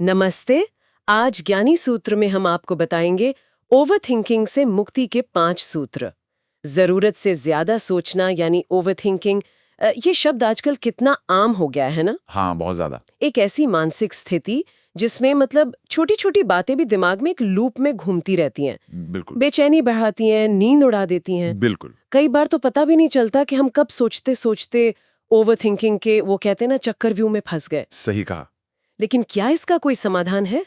नमस्ते। आज ज्ञानी सूत्र में हम आपको बताएंगे ओवर थिंकिंग से मुक्ति के 5 सूत्र। जरूरत से ज्यादा सोचना यानी ओवर थिंकिंग, ये शब्द आजकल कितना आम हो गया है ना। हाँ, बहुत ज्यादा। एक ऐसी मानसिक स्थिति जिसमें मतलब छोटी छोटी बातें भी दिमाग में एक लूप में घूमती रहती हैं, बिल्कुल बेचैनी बढ़ाती हैं, नींद उड़ा देती हैं। बिल्कुल। कई बार तो पता भी नहीं चलता कि हम कब सोचते सोचते ओवर थिंकिंग के वो कहते हैं ना चक्रव्यूह में फंस गए। सही कहा। लेकिन क्या इसका कोई समाधान है?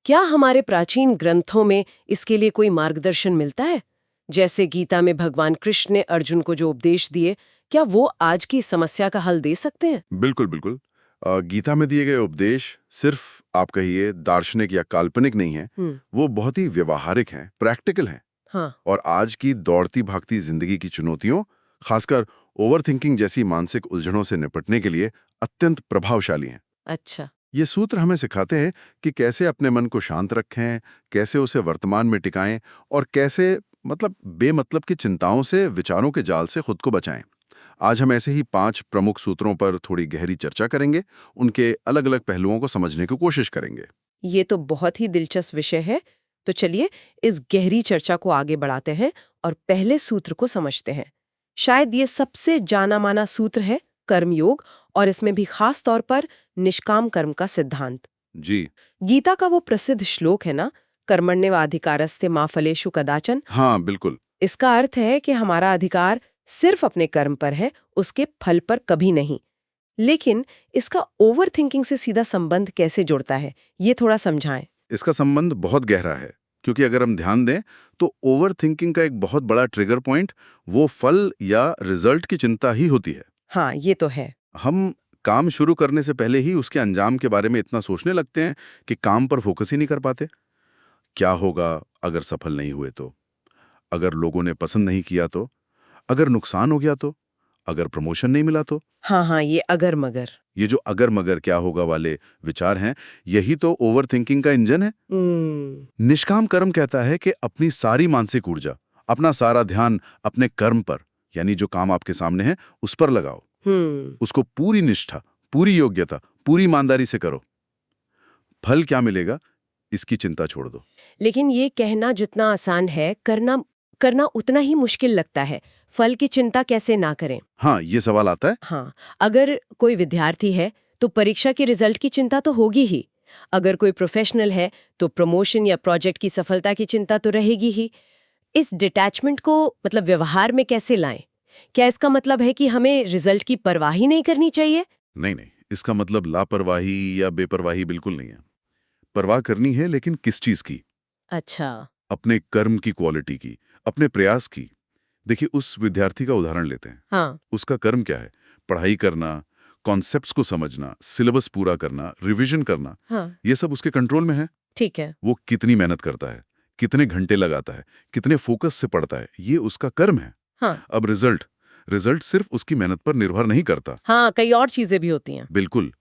क्या हमारे प्राचीन ग्रंथों में इसके लिए कोई मार्गदर्शन मिलता है? जैसे गीता में भगवान कृष्ण ने अर्जुन को जो उपदेश दिए, क्या वो आज की समस्या का हल दे सकते हैं? बिल्कुल बिल्कुल। गीता में दिए गए उपदेश सिर्फ आप कहिए दार्शनिक या काल्पनिक नहीं है, वो बहुत ही व्यवहारिक हैं, प्रैक्टिकल हैं। हाँ। और आज की दौड़ती भागती जिंदगी की चुनौतियों, खासकर ओवरथिंकिंग जैसी मानसिक उलझनों से निपटने के लिए अत्यंत प्रभावशाली हैं। अच्छा। ये सूत्र हमें सिखाते हैं कि कैसे अपने मन को शांत रखें, कैसे उसे वर्तमान में टिकाएं और कैसे बेमतलब की चिंताओं से, विचारों के जाल से खुद को बचाएं। आज हम ऐसे ही 5 प्रमुख सूत्रों पर थोड़ी गहरी चर्चा करेंगे, उनके अलग अलग पहलुओं को समझने की कोशिश करेंगे। ये तो बहुत ही दिलचस्प विषय है। तो चलिए इस गहरी चर्चा को आगे बढ़ाते हैं और पहले सूत्र को समझते हैं। शायद ये सबसे जाना माना सूत्र है कर्मयोग, और इसमें भी खास तौर पर निष्काम कर्म का सिद्धांत। जी गीता का वो प्रसिद्ध श्लोक है ना, कर्मण्येवाधिकारस्ते मा फलेषु कदाचन। हाँ, बिल्कुल। इसका अर्थ है कि हमारा अधिकार सिर्फ अपने कर्म पर है, उसके फल पर कभी नहीं। लेकिन इसका ओवर थिंकिंग से सीधा संबंध कैसे जुड़ता है, ये थोड़ा समझाएं। इसका संबंध बहुत गहरा है, क्योंकि अगर हम ध्यान दें तो ओवरथिंकिंग का एक बहुत बड़ा ट्रिगर पॉइंट वो फल या रिजल्ट की चिंता ही होती है। हाँ, ये तो है। हम काम शुरू करने से पहले ही उसके अंजाम के बारे में इतना सोचने लगते हैं कि काम पर फोकस ही नहीं कर पाते। क्या होगा अगर सफल नहीं हुए तो? अगर लोगों ने पसंद नहीं किया तो? अगर नुकसान हो गया तो? अगर प्रमोशन नहीं मिला तो? हाँ हाँ, ये अगर मगर। ये जो अगर मगर क्या होगा वाले विचार हैं, यही तो ओवरथिंकिंग का इंजन है। निष्काम कर्म कहता है कि अपनी सारी मानसिक ऊर्जा, अपना सारा ध्यान अपने कर्म पर, यानी जो काम आपके सामने है उस पर लगाओ। उसको पूरी निष्ठा, पूरी योग्यता, पूरी ईमानदारी से करो। फल क्या मिलेगा इसकी चिंता छोड़ दो। लेकिन ये कहना जितना आसान है, करना करना उतना ही मुश्किल लगता है। फल की चिंता कैसे ना करें? हाँ, ये सवाल आता है। हाँ, अगर कोई विद्यार्थी है तो परीक्षा के रिजल्ट की चिंता तो होगी ही। अगर कोई प्रोफेशनल है तो प्रमोशन या प्रोजेक्ट की सफलता की चिंता तो रहेगी ही। इस डिटैचमेंट को मतलब व्यवहार में कैसे लाएं? क्या इसका मतलब है कि हमें रिजल्ट की परवाह ही नहीं करनी चाहिए? नहीं नहीं, इसका मतलब लापरवाही या बेपरवाही बिल्कुल नहीं है। परवाह करनी है, लेकिन किस चीज की? अच्छा। अपने कर्म की क्वालिटी की, अपने प्रयास की। देखिए, उस विद्यार्थी का उदाहरण लेते हैं। हाँ। उसका कर्म क्या है? पढ़ाई करना, कॉन्सेप्ट्स को समझना, सिलेबस पूरा करना, रिवीजन करना। हाँ। ये सब उसके कंट्रोल में है। ठीक है। वो कितनी मेहनत करता है, कितने घंटे लगाता है, कितने फोकस से पढ़ता है, ये उसका कर्म है। हाँ। अब रिजल्ट रिजल्ट सिर्फ उसकी मेहनत पर निर्भर नहीं करता। हाँ, कई और चीजें भी होती हैं। बिल्कुल।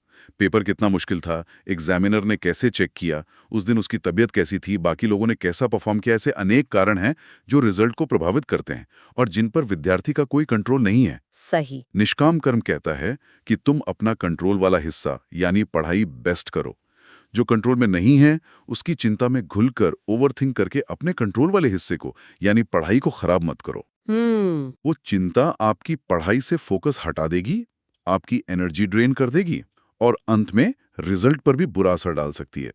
पेपर कितना मुश्किल था, एग्जामिनर ने कैसे चेक किया, उस दिन उसकी तबीयत कैसी थी, बाकी लोगों ने कैसा परफॉर्म किया, ऐसे अनेक कारण हैं जो रिजल्ट को प्रभावित करते हैं और जिन पर विद्यार्थी का कोई कंट्रोल नहीं है। सही। निष्काम कर्म कहता है कि तुम अपना कंट्रोल वाला हिस्सा यानी पढ़ाई बेस्ट करो। जो कंट्रोल में नहीं है उसकी चिंता में घुलकर ओवरथिंक करके अपने कंट्रोल वाले हिस्से को यानी पढ़ाई को खराब मत करो। वो चिंता आपकी पढ़ाई से फोकस हटा देगी, आपकी एनर्जी ड्रेन कर देगी और अंत में रिजल्ट पर भी बुरा असर डाल सकती है।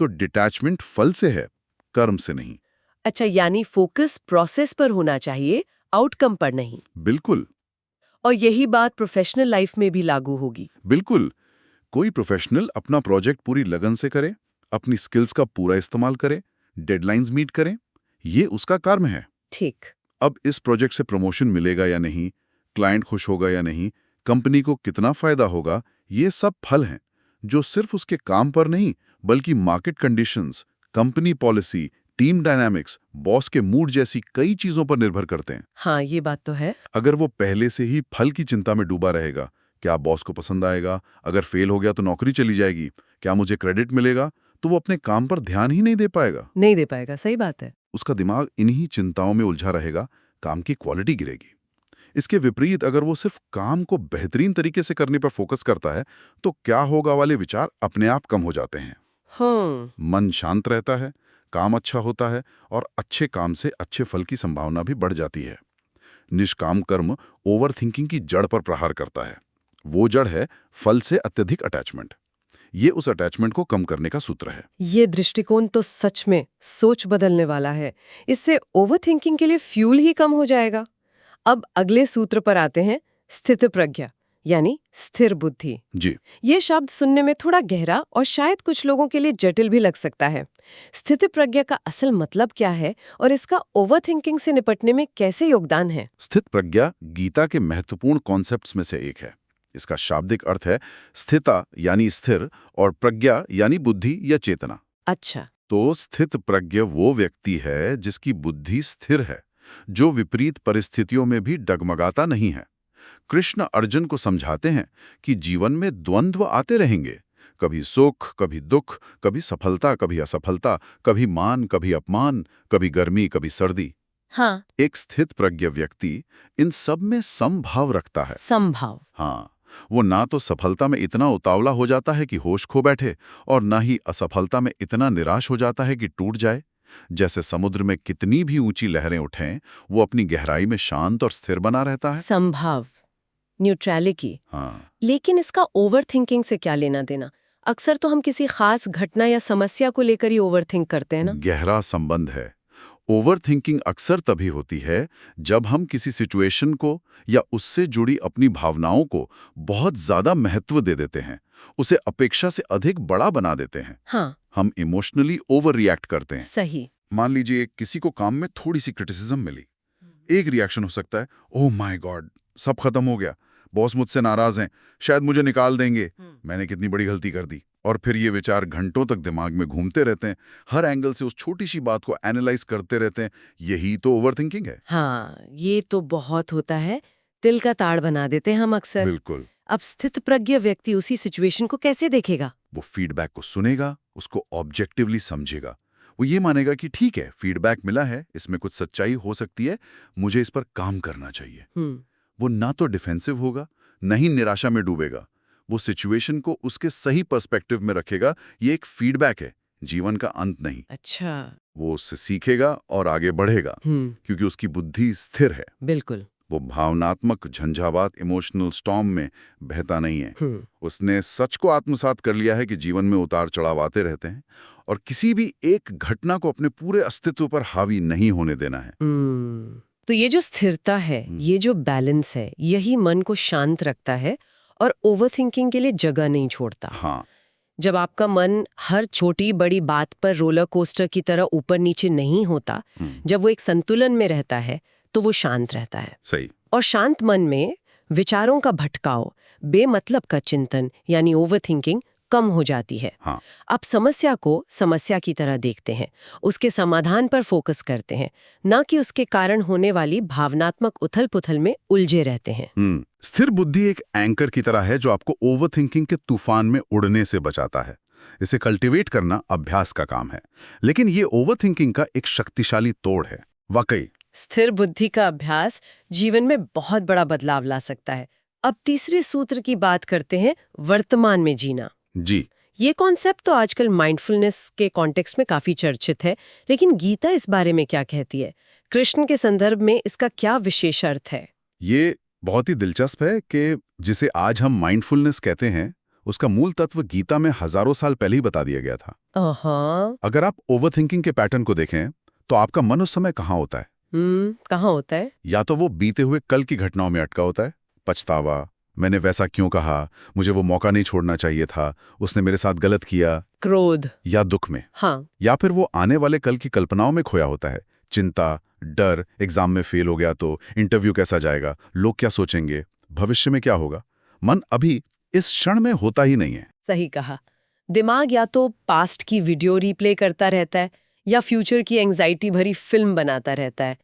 तो डिटैचमेंट फल से है, कर्म से नहीं। अच्छा, यानी फोकस प्रोसेस पर होना चाहिए, आउटकम पर नहीं। बिल्कुल और यही बात प्रोफेशनल लाइफ में भी लागू होगी। बिल्कुल। कोई प्रोफेशनल अपना प्रोजेक्ट पूरी लगन से करे, अपनी स्किल्स का पूरा इस्तेमाल करे, डेडलाइंस मीट करे, ये उसका कर्म है। ठीक। अब इस प्रोजेक्ट से प्रमोशन मिलेगा या नहीं, क्लाइंट खुश होगा या नहीं, कंपनी को कितना फायदा होगा, ये सब फल हैं जो सिर्फ उसके काम पर नहीं बल्कि market conditions, company policy, team dynamics, boss के मूड जैसी कई चीजों पर निर्भर करते हैं। हाँ, ये बात तो है। अगर वो पहले से ही फल की चिंता में डूबा रहेगा, क्या बॉस को पसंद आएगा, अगर फेल हो गया तो नौकरी चली जाएगी, क्या मुझे क्रेडिट मिलेगा, तो वो अपने काम पर ध्यान ही नहीं दे पाएगा। नहीं दे पाएगा, सही बात है। उसका दिमाग इन्हीं चिंताओं में उलझा रहेगा, काम की क्वालिटी गिरेगी। इसके विपरीत अगर वो सिर्फ काम को बेहतरीन तरीके से करने पर फोकस करता है तो क्या होगा वाले विचार अपने आप कम हो जाते हैं। हाँ, मन शांत रहता है, काम अच्छा होता है और अच्छे काम से अच्छे फल की संभावना भी बढ़ जाती है। निष्काम कर्म ओवर थिंकिंग की जड़ पर प्रहार करता है। वो जड़ है फल से अत्यधिक अटैचमेंट। ये उस अटैचमेंट को कम करने का सूत्र है। ये दृष्टिकोण तो सच में सोच बदलने वाला है। इससे ओवरथिंकिंग के लिए फ्यूल ही कम हो जाएगा। अब अगले सूत्र पर आते हैं, स्थित प्रज्ञा यानी स्थिर बुद्धि। जी, ये शब्द सुनने में थोड़ा गहरा और शायद कुछ लोगों के लिए जटिल भी लग सकता है। स्थित प्रज्ञा का असल मतलब क्या है और इसका ओवरथिंकिंग से निपटने में कैसे योगदान है? स्थित प्रज्ञा गीता के महत्वपूर्ण कॉन्सेप्ट्स में से एक है। इसका शाब्दिक अर्थ है स्थिता यानी स्थिर और प्रज्ञा यानी बुद्धि या चेतना। अच्छा। तो स्थित प्रज्ञ वो व्यक्ति है जिसकी बुद्धि स्थिर है, जो विपरीत परिस्थितियों में भी डगमगाता नहीं है। कृष्ण अर्जुन को समझाते हैं कि जीवन में द्वंद्व आते रहेंगे, कभी सुख, कभी दुख, कभी सफलता, कभी असफलता, कभी मान, कभी अपमान, कभी गर्मी, कभी सर्दी। हाँ, एक स्थित प्रज्ञ व्यक्ति इन सब में समभाव रखता है। संभाव। हाँ, वो ना तो सफलता में इतना उतावला हो जाता है कि होश खो बैठे और ना ही असफलता में इतना निराश हो जाता है कि टूट जाए। जैसे समुद्र में कितनी भी ऊंची लहरें उठें, वो अपनी गहराई में शांत और स्थिर बना रहता है। संभाव, न्यूट्रलिटी। हाँ, लेकिन इसका ओवरथिंकिंग से क्या लेना देना? अक्सर तो हम किसी खास घटना या समस्या को लेकर ही ओवरथिंक करते हैं ना? गहरा संबंध है। ओवरथिंकिंग अक्सर तभी होती है जब हम किसी सिचुएशन को या उससे जुड़ी अपनी भावनाओं को बहुत ज्यादा महत्व दे देते हैं, उसे अपेक्षा से अधिक बड़ा बना देते हैं। हाँ, हम इमोशनली ओवर रिएक्ट करते हैं। सही। मान लीजिए किसी को काम में थोड़ी सी क्रिटिसिज्म मिली, एक रिएक्शन हो सकता है, ओह माय गॉड, सब खत्म हो गया, बॉस मुझसे नाराज हैं, शायद मुझे निकाल देंगे, मैंने कितनी बड़ी गलती कर दी। और फिर ये विचार घंटों तक दिमाग में घूमते रहते हैं, हर एंगल से उस छोटी सी बात को एनालाइज करते रहते हैं। यही तो ओवरथिंकिंग है। हाँ, ये तो बहुत होता है। दिल का ताड़ बना देते हैं हम अक्सर। बिल्कुल। अब स्थित प्रज्ञ व्यक्ति उसी सिचुएशन को कैसे देखेगा? वो फीडबैक को सुनेगा, उसको ऑब्जेक्टिवली समझेगा। वो ये मानेगा कि ठीक है, फीडबैक मिला है, इसमें कुछ सच्चाई हो सकती है, मुझे इस पर काम करना चाहिए। वो ना तो डिफेंसिव होगा, न ही निराशा में डूबेगा। वो सिचुएशन को उसके सही पर्सपेक्टिव में रखेगा। ये एक फीडबैक है, जीवन का अंत नहीं। अच्छा। वो उससे सीखेगा और आगे बढ़ेगा, क्योंकि उसकी बुद्धि स्थिर है। बिल्कुल। वो भावनात्मक झंझावात इमोशनल स्टॉर्म में बहता नहीं है। उसने सच को आत्मसात कर लिया है कि जीवन में उतार चढ़ाव आते रहते हैं और किसी भी एक घटना को अपने पूरे अस्तित्व पर हावी नहीं होने देना है। तो ये जो स्थिरता है, ये जो बैलेंस है, यही मन को शांत रखता है और ओवरथिंकिंग के लिए जगह नहीं छोड़ता। हाँ, जब आपका मन हर छोटी बड़ी बात पर रोलर कोस्टर की तरह ऊपर नीचे नहीं होता, जब वो एक संतुलन में रहता है, तो वो शांत रहता है। सही। और शांत मन में विचारों का भटकाव, बेमतलब का चिंतन यानी ओवरथिंकिंग कम हो जाती है। हाँ, आप समस्या को समस्या की तरह देखते हैं, उसके समाधान पर फोकस करते हैं, ना कि उसके कारण होने वाली भावनात्मक उथल-पुथल में उलझे रहते हैं। स्थिर बुद्धि एक एंकर की तरह है जो आपको ओवरथिंकिंग के तूफान में उड़ने से बचाता है। इसे कल्टीवेट करना अभ्यास का काम है, लेकिन ये ओवरथिंकिंग का एक शक्तिशाली तोड़ है। वाकई स्थिर बुद्धि का अभ्यास जीवन में बहुत बड़ा बदलाव ला सकता है। अब तीसरे सूत्र की बात करते हैं, वर्तमान में जीना। जी, ये कॉन्सेप्ट तो आजकल माइंडफुलनेस के कॉन्टेक्स्ट में काफी चर्चित है, लेकिन गीता इस बारे में क्या कहती है? कृष्ण के संदर्भ में इसका क्या विशेष अर्थ है? ये बहुत ही दिलचस्प है कि जिसे आज हम माइंडफुलनेस कहते हैं, उसका मूल तत्व गीता में हजारों साल पहले ही बता दिया गया था। अगर आप ओवरथिंकिंग के पैटर्न को देखें, तो आपका मन उस समय कहाँ होता है? कहाँ होता है? या तो वो बीते हुए कल की घटनाओं में अटका होता है, पछतावा, मैंने वैसा क्यों कहा, मुझे वो मौका नहीं छोड़ना चाहिए था, उसने मेरे साथ गलत किया, क्रोध, या दुख में। हाँ। या फिर वो आने वाले कल की कल्पनाओं में खोया होता है, चिंता, डर, एग्जाम में फेल हो गया तो, इंटरव्यू कैसा जाएगा, लोग क्या सोचेंगे, भविष्य में क्या होगा। मन अभी इस क्षण में होता ही नहीं है। सही कहा। दिमाग या तो पास्ट की वीडियो रिप्ले करता रहता है या फ्यूचर की एंजाइटी भरी फिल्म बनाता रहता है।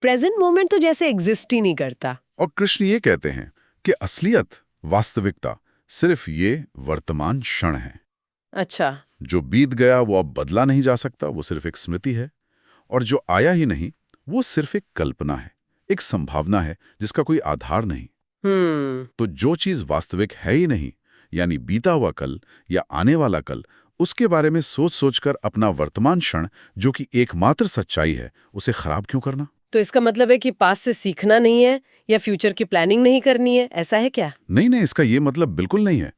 प्रेजेंट मोमेंट तो जैसे एग्जिस्ट ही नहीं करता। और कृष्ण ये कहते हैं कि असलियत, वास्तविकता सिर्फ ये वर्तमान क्षण है। अच्छा। जो बीत गया वो अब बदला नहीं जा सकता, वो सिर्फ एक स्मृति है। और जो आया ही नहीं, वो सिर्फ एक कल्पना है, एक संभावना है जिसका कोई आधार नहीं। तो जो चीज वास्तविक है ही नहीं, यानी बीता हुआ कल या आने वाला कल, उसके बारे में सोच सोचकर अपना वर्तमान क्षण, जो कि एकमात्र सच्चाई है, उसे खराब क्यों करना? तो इसका मतलब है कि पास्ट से सीखना नहीं है या फ्यूचर की प्लानिंग नहीं करनी है, ऐसा है क्या? नहीं नहीं, इसका ये मतलब बिल्कुल नहीं है।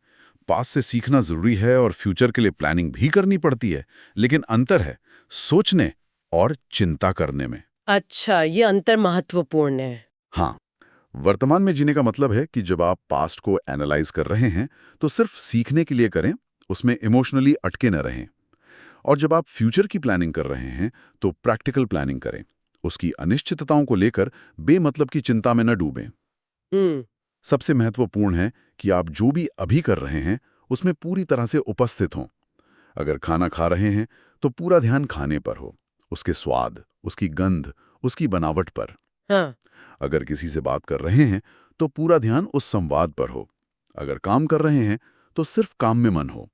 पास्ट से सीखना जरूरी है और फ्यूचर के लिए प्लानिंग भी करनी पड़ती है, लेकिन अंतर है सोचने और चिंता करने में। अच्छा, ये अंतर महत्वपूर्ण है। हाँ, वर्तमान में जीने का मतलब है कि जब आप पास्ट को एनालाइज कर रहे हैं तो सिर्फ सीखने के लिए करें, उसमें इमोशनली अटके न रहें। और जब आप फ्यूचर की प्लानिंग कर रहे हैं तो प्रैक्टिकल प्लानिंग करें, उसकी अनिश्चितताओं को लेकर बेमतलब की चिंता में न डूबें। हम्म। सबसे महत्वपूर्ण है कि आप जो भी अभी कर रहे हैं उसमें पूरी तरह से उपस्थित हों। अगर खाना खा रहे हैं तो पूरा ध्यान खाने पर हो, उसके स्वाद, उसकी गंध, उसकी बनावट पर। हाँ। अगर किसी से बात कर रहे हैं तो पूरा ध्यान उस संवाद पर हो। अगर काम कर रहे हैं तो सिर्फ काम में मन हो।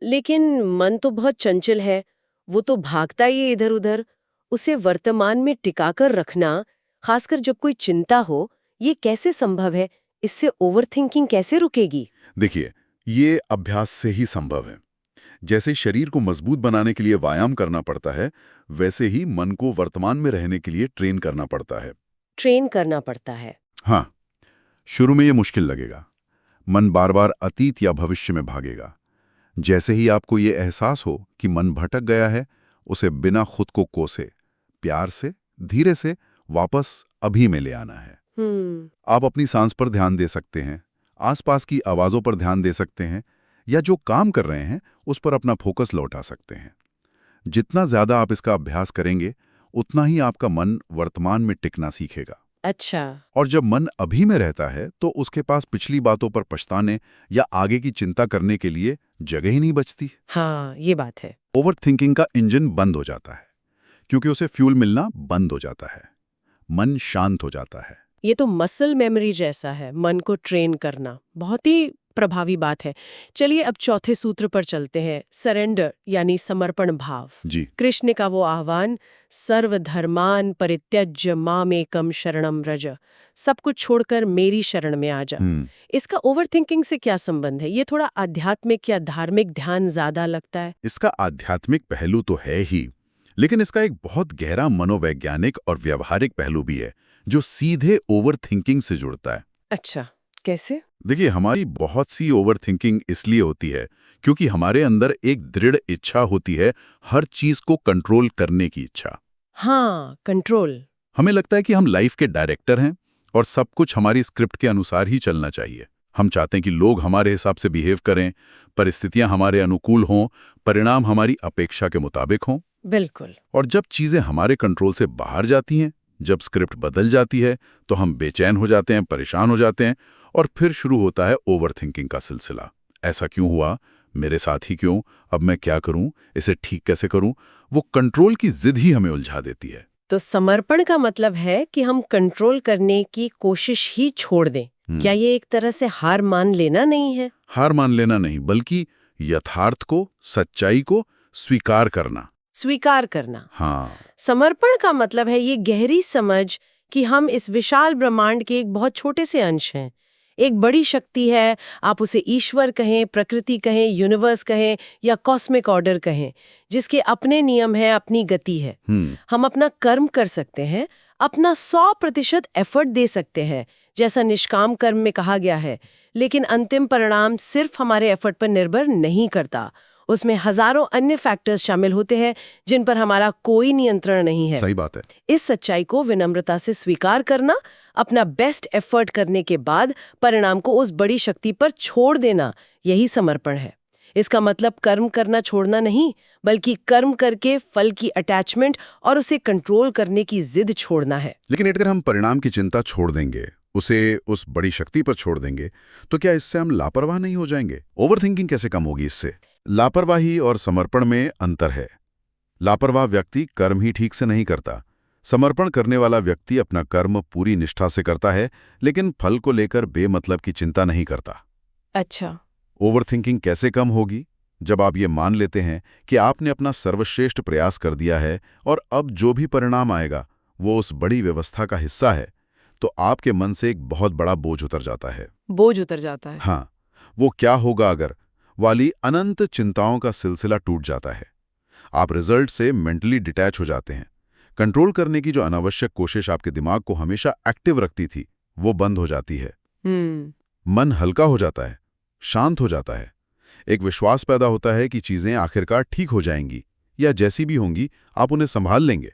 लेकिन मन तो बहुत चंचल है, वो तो भागता ही है इधर उधर। उसे वर्तमान में टिकाकर रखना, खासकर जब कोई चिंता हो, ये कैसे संभव है? इससे ओवरथिंकिंग कैसे रुकेगी? देखिए, ये अभ्यास से ही संभव है। जैसे शरीर को मजबूत बनाने के लिए व्यायाम करना पड़ता है, वैसे ही मन को वर्तमान में रहने के लिए ट्रेन करना पड़ता है। ट्रेन करना पड़ता है। हाँ, शुरू में ये मुश्किल लगेगा। मन बार बार अतीत या भविष्य में भागेगा। जैसे ही आपको ये एहसास हो कि मन भटक गया है, उसे बिना खुद को कोसे, प्यार से, धीरे से वापस अभी में ले आना है। आप अपनी सांस पर ध्यान दे सकते हैं, आसपास की आवाज़ों पर ध्यान दे सकते हैं, या जो काम कर रहे हैं उस पर अपना फोकस लौटा सकते हैं। जितना ज़्यादा आप इसका अभ्यास करेंगे, उतना ही आपका मन वर्तमान में टिकना सीखेगा। अच्छा। और जब मन अभी में रहता है तो उसके पास पिछली बातों पर पछताने या आगे की चिंता करने के लिए जगह ही नहीं बचती। हाँ, ये बात है। ओवर थिंकिंग का इंजन बंद हो जाता है, क्योंकि उसे फ्यूल मिलना बंद हो जाता है। मन शांत हो जाता है। ये तो मसल मेमोरी जैसा है, मन को ट्रेन करना। बहुत ही प्रभावी बात है। चलिए अब चौथे सूत्र पर चलते हैं, सरेंडर यानी समर्पण भाव। जी। कृष्ण का वो आह्वान, सर्वधर्मान परित्यज्य मामेकम शरणम व्रज, सब कुछ छोड़कर मेरी शरण में आ जा। इसका ओवरथिंकिंग से क्या संबंध है? ये थोड़ा आध्यात्मिक या धार्मिक ध्यान ज्यादा लगता है। इसका आध्यात्मिक पहलू तो है ही, लेकिन इसका एक बहुत गहरा मनोवैज्ञानिक और व्यवहारिक पहलू भी है, जो सीधे ओवर थिंकिंग से जुड़ता है। अच्छा, कैसे? देखिए, हमारी बहुत सी ओवर थिंकिंग इसलिए होती है क्योंकि हमारे अंदर एक दृढ़ इच्छा होती है, हर चीज को कंट्रोल करने की इच्छा। हाँ, कंट्रोल। हमें लगता है कि हम लाइफ के डायरेक्टर हैं और सब कुछ हमारी स्क्रिप्ट के अनुसार ही चलना चाहिए। हम चाहते हैं कि लोग हमारे हिसाब से बिहेव करें, परिस्थितियां हमारे अनुकूल हों, परिणाम हमारी अपेक्षा के मुताबिक हों। बिल्कुल। और जब चीजें हमारे कंट्रोल से बाहर जाती हैं, जब स्क्रिप्ट बदल जाती है, तो हम बेचैन हो जाते हैं, परेशान हो जाते हैं, और फिर शुरू होता है ओवरथिंकिंग का सिलसिला। ऐसा क्यों हुआ? मेरे साथ ही क्यों? अब मैं क्या करूं? इसे ठीक कैसे करूं? वो कंट्रोल की जिद ही हमें उलझा देती है। तो समर्पण का मतलब है कि हम कंट्रोल करने की कोशिश ही छोड़ दें। क्या ये एक तरह से हार मान लेना नहीं है? हार मान लेना नहीं, बल्कि यथार्थ को, सच्चाई को स्वीकार करना। स्वीकार करना। हाँ। समर्पण का मतलब है ये गहरी समझ कि हम इस विशाल ब्रह्मांड के एक बहुत छोटे से अंश हैं। एक बड़ी शक्ति है, आप उसे ईश्वर कहें, प्रकृति कहें, यूनिवर्स कहें या कॉस्मिक ऑर्डर कहें, जिसके अपने नियम है, अपनी गति है। हम अपना कर्म कर सकते हैं, अपना 100% एफर्ट दे सकते हैं, जैसा निष्काम कर्म में कहा गया है, लेकिन अंतिम परिणाम सिर्फ हमारे एफर्ट पर निर्भर नहीं करता। उसमें हजारों अन्य फैक्टर्स शामिल होते हैं जिन पर हमारा कोई नियंत्रण नहीं है। सही बात है। इस सच्चाई को विनम्रता से स्वीकार करना, अपना बेस्ट एफर्ट करने के बाद परिणाम को उस बड़ी शक्ति पर छोड़ देना, यही समर्पण है। इसका मतलब कर्म करना छोड़ना नहीं, बल्कि कर्म करके फल की अटैचमेंट और उसे कंट्रोल करने की जिद छोड़ना है। लेकिन अगर हम परिणाम की चिंता छोड़ देंगे, उसे उस बड़ी शक्ति पर छोड़ देंगे, तो क्या इससे हम लापरवाह नहीं हो जाएंगे? ओवरथिंकिंग कैसे कम होगी इससे? लापरवाही और समर्पण में अंतर है। लापरवाह व्यक्ति कर्म ही ठीक से नहीं करता। समर्पण करने वाला व्यक्ति अपना कर्म पूरी निष्ठा से करता है, लेकिन फल को लेकर बेमतलब की चिंता नहीं करता। अच्छा। ओवरथिंकिंग कैसे कम होगी? जब आप ये मान लेते हैं कि आपने अपना सर्वश्रेष्ठ प्रयास कर दिया है और अब जो भी परिणाम आएगा वो उस बड़ी व्यवस्था का हिस्सा है, तो आपके मन से एक बहुत बड़ा बोझ उतर जाता है। बोझ उतर जाता है। हाँ, वो क्या होगा अगर, वाली अनंत चिंताओं का सिलसिला टूट जाता है। आप रिजल्ट से मेंटली डिटैच हो जाते हैं। कंट्रोल करने की जो अनावश्यक कोशिश आपके दिमाग को हमेशा एक्टिव रखती थी, वो बंद हो जाती है। मन हल्का हो जाता है, शांत हो जाता है। एक विश्वास पैदा होता है कि चीजें आखिरकार ठीक हो जाएंगी, या जैसी भी होंगी आप उन्हें संभाल लेंगे।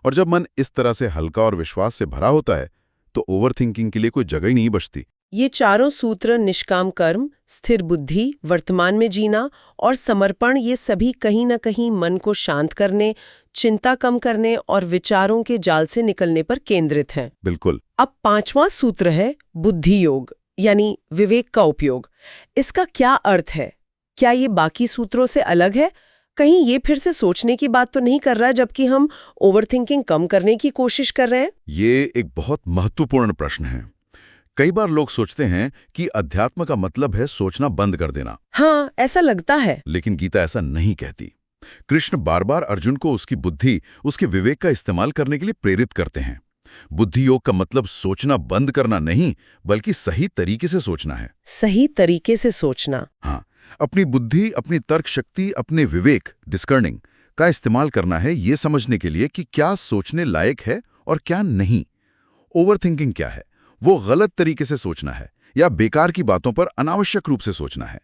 और जब मन इस तरह से हल्का और विश्वास से भरा होता है, तो ओवरथिंकिंग के लिए कोई जगह ही नहीं बचती। ये चारों सूत्र, निष्काम कर्म, स्थिर बुद्धि, वर्तमान में जीना और समर्पण, ये सभी कहीं न कहीं मन को शांत करने, चिंता कम करने और विचारों के जाल से निकलने पर केंद्रित हैं। बिल्कुल। अब 5वां सूत्र है बुद्धि योग, यानी विवेक का उपयोग। इसका क्या अर्थ है? क्या ये बाकी सूत्रों से अलग है? कहीं ये फिर से सोचने की बात तो नहीं कर रहा, जबकि हम ओवरथिंकिंग कम करने की कोशिश कर रहे हैं? ये एक बहुत महत्वपूर्ण प्रश्न है। कई बार लोग सोचते हैं कि अध्यात्म का मतलब है सोचना बंद कर देना। हाँ, ऐसा लगता है। लेकिन गीता ऐसा नहीं कहती। कृष्ण बार बार अर्जुन को उसकी बुद्धि, उसके विवेक का इस्तेमाल करने के लिए प्रेरित करते हैं। बुद्धि योग का मतलब सोचना बंद करना नहीं, बल्कि सही तरीके से सोचना है। सही तरीके से सोचना। हाँ, अपनी बुद्धि, अपनी तर्क शक्ति, अपने विवेक डिस्कर्निंग का इस्तेमाल करना है, ये समझने के लिए कि क्या सोचने लायक है और क्या नहीं। ओवरथिंकिंग क्या है? वो गलत तरीके से सोचना है या बेकार की बातों पर अनावश्यक रूप से सोचना है।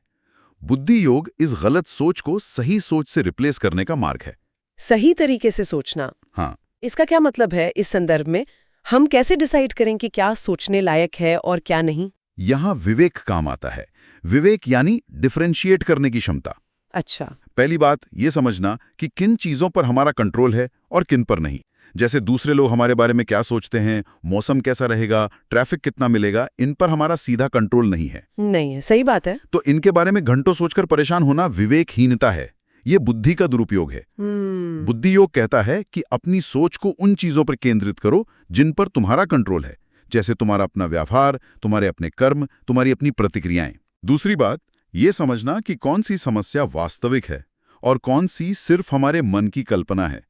बुद्धि योग इस गलत सोच को सही सोच से रिप्लेस करने का मार्ग है। सही तरीके से सोचना। हाँ, इसका क्या मतलब है? इस संदर्भ में हम कैसे डिसाइड करें कि क्या सोचने लायक है और क्या नहीं? यहाँ विवेक काम आता है। विवेक यानी डिफरेंशिएट करने की क्षमता। अच्छा। पहली बात ये समझना कि किन चीजों पर हमारा कंट्रोल है और किन पर नहीं। जैसे दूसरे लोग हमारे बारे में क्या सोचते हैं, मौसम कैसा रहेगा, ट्रैफिक कितना मिलेगा, इन पर हमारा सीधा कंट्रोल नहीं है। नहीं है, सही बात है। तो इनके बारे में घंटों सोचकर परेशान होना विवेकहीनता है। ये बुद्धि का दुरुपयोग है। बुद्धि योग कहता है कि अपनी सोच को उन चीजों पर केंद्रित करो जिन पर तुम्हारा कंट्रोल है, जैसे तुम्हारा अपना व्यवहार, तुम्हारे अपने कर्म, तुम्हारी अपनी प्रतिक्रियाएं। दूसरी बात ये समझना कि कौन सी समस्या वास्तविक है और कौन सी सिर्फ हमारे मन की कल्पना है।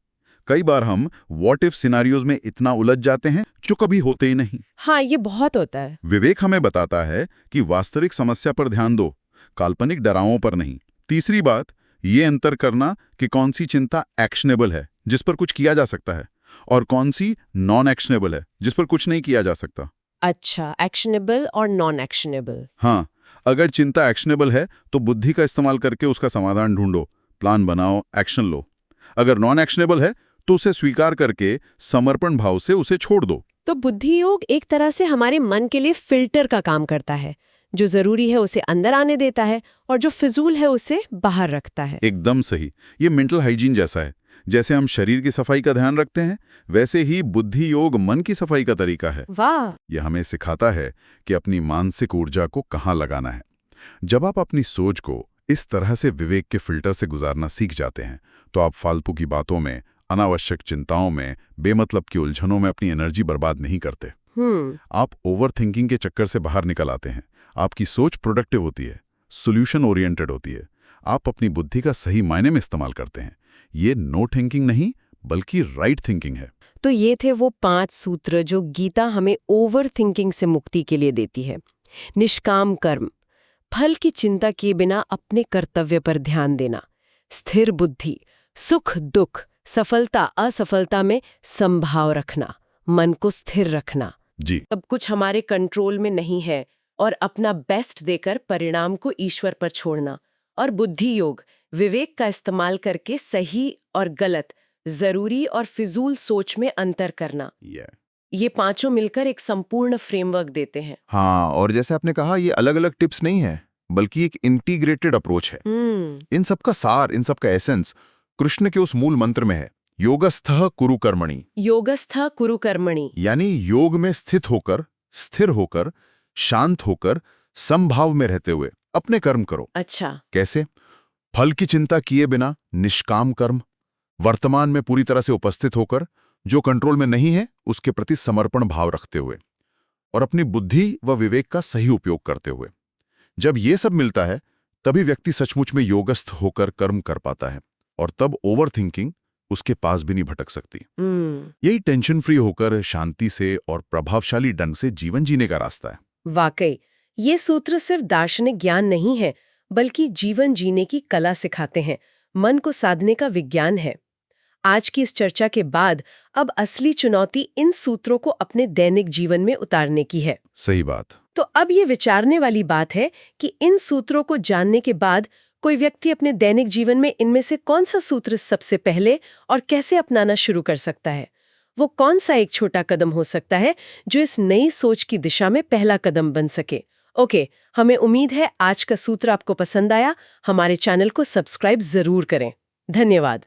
कई बार हम व्हाट इफ सिनारियोज में इतना उलझ जाते हैं जो कभी होते ही नहीं। हाँ, ये बहुत होता है। विवेक हमें बताता है कि वास्तविक समस्या पर ध्यान दो, काल्पनिक डरावों पर नहीं। तीसरी बात ये अंतर करना कि कौन सी चिंता एक्शनेबल है, जिस पर कुछ किया जा सकता है, और कौन सी नॉन एक्शनेबल है, जिस पर कुछ नहीं किया जा सकता। अच्छा, एक्शनेबल और नॉन एक्शनेबल। हाँ, अगर चिंता एक्शनेबल है तो बुद्धि का इस्तेमाल करके उसका समाधान ढूंढो, प्लान बनाओ, एक्शन लो। अगर नॉन एक्शनेबल है तो उसे स्वीकार करके समर्पण भाव से उसे छोड़ दो। तो बुद्धि योग एक तरह से हमारे मन के लिए फिल्टर का काम करता है। जो जरूरी है उसे अंदर आने देता है और जो फिजूल है उसे बाहर रखता है। एकदम सही। ये मेंटल हाइजीन जैसा है। जैसे हम शरीर की सफाई का ध्यान रखते हैं, वैसे ही बुद्धि योग मन की सफाई का तरीका है। वाह! यह हमें सिखाता है कि अपनी मानसिक ऊर्जा को कहाँ लगाना है। जब आप अपनी सोच को इस तरह से विवेक के फिल्टर से गुजारना सीख जाते हैं, तो आप फालतू की बातों में, अनावश्यक चिंताओं में, बेमतलब की उलझनों में अपनी एनर्जी बर्बाद नहीं करते। आप ओवरथिंकिंग के चक्कर से बाहर निकल आते हैं। आपकी सोच प्रोडक्टिव होती है, सॉल्यूशन ओरिएंटेड होती है। आप अपनी बुद्धि का सही मायने में इस्तेमाल करते हैं। ये नो थिंकिंग नहीं, बल्कि राइट थिंकिंग है। तो ये थे वो 5 सूत्र जो गीता हमें ओवर थिंकिंग से मुक्ति के लिए देती है। निष्काम कर्म, फल की चिंता किए बिना अपने कर्तव्य पर ध्यान देना, स्थिर बुद्धि, सुख दुख, सफलता असफलता में संभाव रखना, मन को स्थिर रखना। जी। अब कुछ हमारे कंट्रोल में नहीं है और अपना बेस्ट देकर परिणाम को ईश्वर पर छोड़ना। और बुद्धि योग, विवेक का इस्तेमाल करके सही और गलत, जरूरी और फिजूल सोच में अंतर करना। ये पांचों मिलकर एक संपूर्ण फ्रेमवर्क देते हैं। हाँ, और जैसे आपने कहा, ये अलग अलग टिप्स नहीं है, बल्कि एक इंटीग्रेटेड अप्रोच है। इन सब का सार, इन सब का एसेंस कृष्ण के उस मूल मंत्र में है, योगस्थः कुरु कर्मणि। योगस्थः कुरु कर्मणि यानी योग में स्थित होकर, स्थिर होकर, शांत होकर, समभाव में रहते हुए अपने कर्म करो। अच्छा। कैसे? फल की चिंता किए बिना निष्काम कर्म, वर्तमान में पूरी तरह से उपस्थित होकर, जो कंट्रोल में नहीं है उसके प्रति समर्पण भाव रखते हुए, और अपनी बुद्धि व विवेक का सही उपयोग करते हुए। जब ये सब मिलता है, तभी व्यक्ति सचमुच में योगस्थ होकर कर्म कर पाता है, और तब ओवरथिंकिंग उसके पास भी नहीं भटक सकती। यही टेंशन फ्री होकर शांति से और प्रभावशाली ढंग से जीवन जीने का रास्ता है। वाकई ये सूत्र सिर्फ दार्शनिक ज्ञान नहीं है, बल्कि जीवन जीने की कला सिखाते हैं, मन को साधने का विज्ञान है। आज की इस चर्चा के बाद अब असली चुनौती इन सूत्रों को अपने दैनिक जीवन में उतारने की है। सही बात। तो अब ये विचारने वाली बात है कि इन सूत्रों को जानने के बाद कोई व्यक्ति अपने दैनिक जीवन में इनमें से कौन सा सूत्र सबसे पहले और कैसे अपनाना शुरू कर सकता है। वो कौन सा एक छोटा कदम हो सकता है जो इस नई सोच की दिशा में पहला कदम बन सके। ओके, हमें उम्मीद है आज का सूत्र आपको पसंद आया। हमारे चैनल को सब्सक्राइब जरूर करें। धन्यवाद।